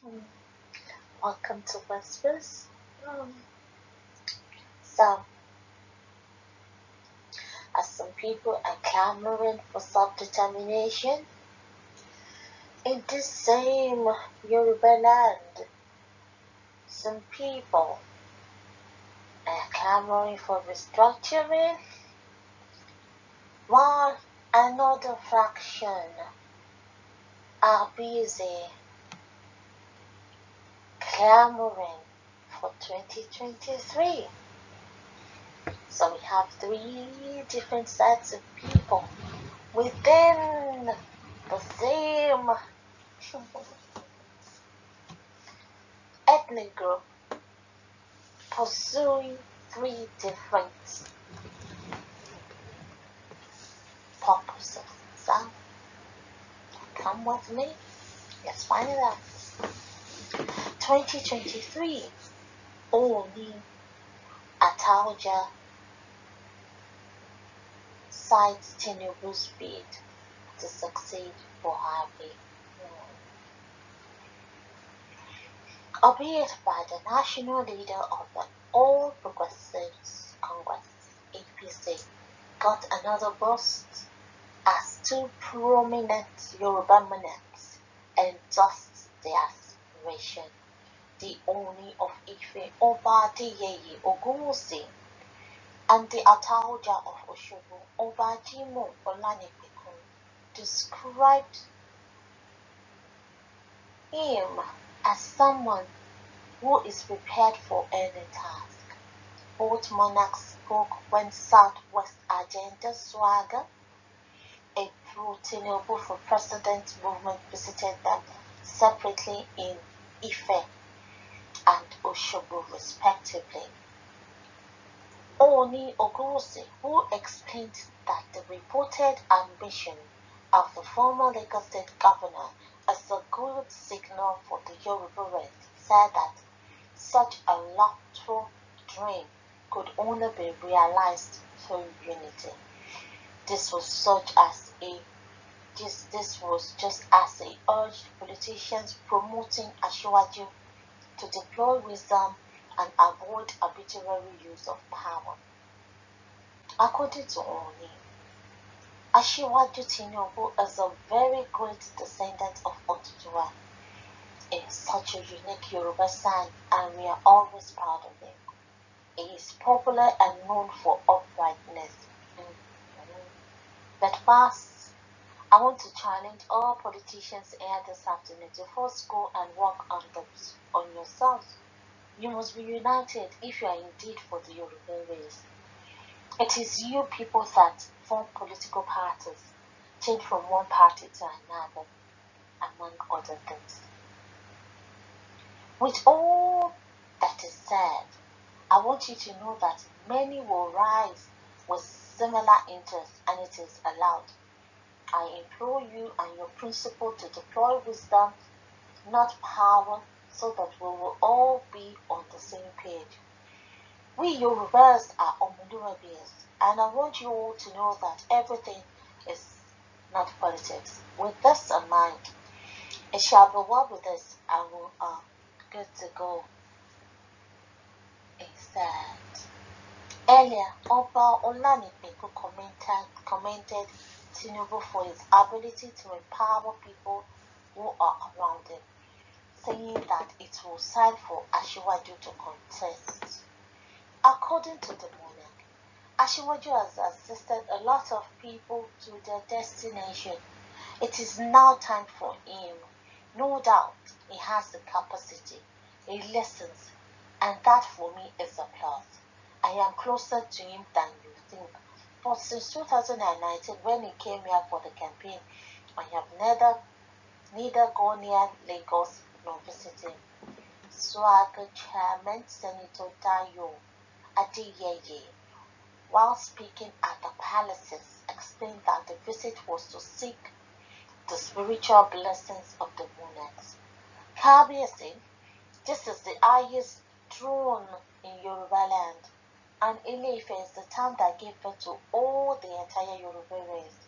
Mm, Welcome to Whispers. Mm, So, as some people are clamoring for self-determination, in this same Yoruba land, some people are clamoring for restructuring, while another faction are busy clamoring for 2023. So we have three different sets of people within the same ethnic group pursuing three different purposes. So come with me, let's find it out. 2023, Ooni Ataoja cites Tinubu's bid to succeed Buhari, albeit by the national leader of the All Progressives Congress (APC), got another boost as two prominent Yoruba monarchs endorsed the aspiration. The Ooni of Ife, Oba Adeyeye Ogunwusi, and the Ataoja of Osogbo, Oba Jimoh Olanipekun, described him as someone who is prepared for any task. Both monarchs spoke when Southwest Agenda Swagger, a pro-Tinubu for President movement, visited them separately in Ife and Osogbo respectively. Ooni Ogunwusi, who explained that the reported ambition of the former Lagos State governor is a good signal for the Yoruba West, said that such a lofty dream could only be realized through unity. This was just as he urged politicians promoting Asiwaju to deploy wisdom and avoid arbitrary use of power. According to Ooni, Asiwaju Tinubu is a very great descendant of Oduduwa, in such a unique Yoruba son, and we are always proud of him. He is popular and known for uprightness. But first, I want to challenge all politicians here this afternoon to first go and work on yourselves. You must be united if you are indeed for the Yoruba race. It is you people that form political parties, change from one party to another, among other things. With all that is said, I want you to know that many will rise with similar interests, and it is allowed. I implore you and your principal to deploy wisdom, not power, so that we will all be on the same page. We Yorubas are Omoluwabis, and I want you all to know that everything is not politics. With this in mind, it shall be well with us, and we are good to go. He said. Earlier, Oba Olanipeku commended Tinubu for his ability to empower people who are around him, saying that it will sign for Asiwaju to contest. According to the monarch, Asiwaju has assisted a lot of people to their destination. It is now time for him. No doubt, he has the capacity. He listens, and that for me is a plus. I am closer to him than you think. But since 2019, when he came here for the campaign, I have neither gone near Lagos nor visited him. Swagger Chairman Senator Dayo Adeyeye, while speaking at the palaces, explained that the visit was to seek the spiritual blessings of the monarchs. Kabiyesi, this is the highest throne in Yoruba land, and Ile-Ife is the town that gave birth to all the entire Yoruba race.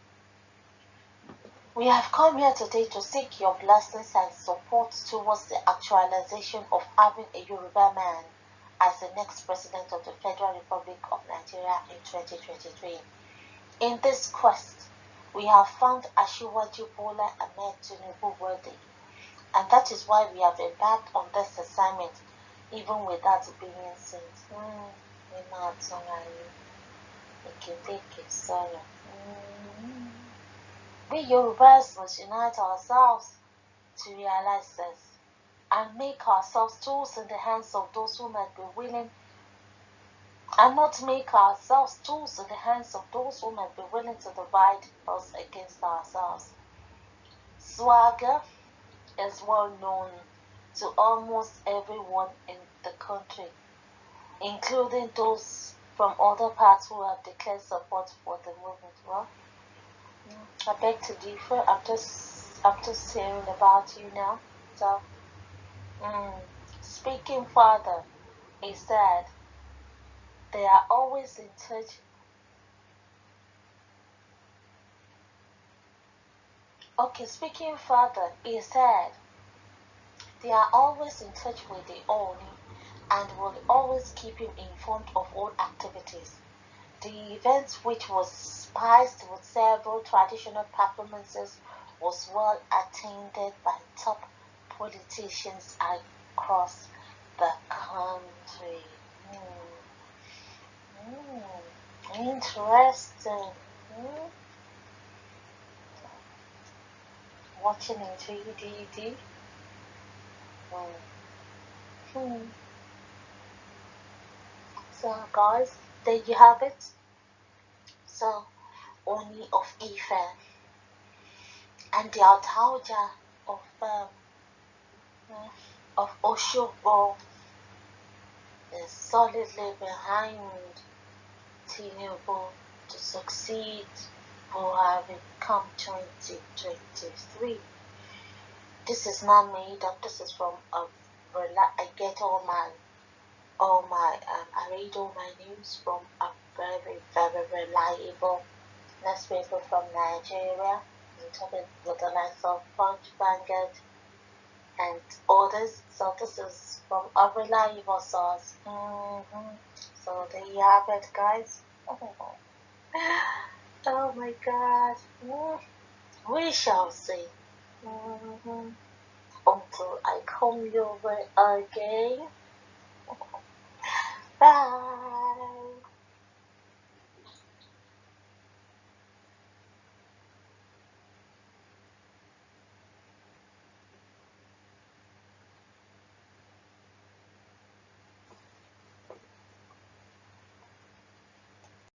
We have come here today to seek your blessings and support towards the actualization of having a Yoruba man as the next president of the Federal Republic of Nigeria in 2023. In this quest, we have found Asiwaju Bola Ahmed Tinubu worthy, and that is why we have embarked on this assignment, even without being seen. We Yorubas must unite ourselves to realize this and make ourselves tools in the hands of those who might be willing, and not make ourselves tools in the hands of those who might be willing to divide us against ourselves. Swagger is well known to almost everyone in the country, including those from other parts who have declared support for the movement. Well, I beg to differ. I'm just hearing about you now. So, speaking further, he said they are always in touch. Okay, speaking further, he said they are always in touch with the Ooni and will always keep him informed of all activities. The event, which was spiced with several traditional performances, was well attended by top politicians across the country. Interesting. Watching in 3D. So guys, there you have it. So, Ooni of Ife and the Ataoja of Oshogbo is solidly behind Tinubu to succeed Buhari come 2023. This is not made up. This is from I read all my news from a very, very reliable newspaper from Nigeria, talking with the likes of Punch, Vanguard, and others. So this is from a reliable source. So there you have it, guys. Oh my God. We shall see. Until I come your way again. Bye.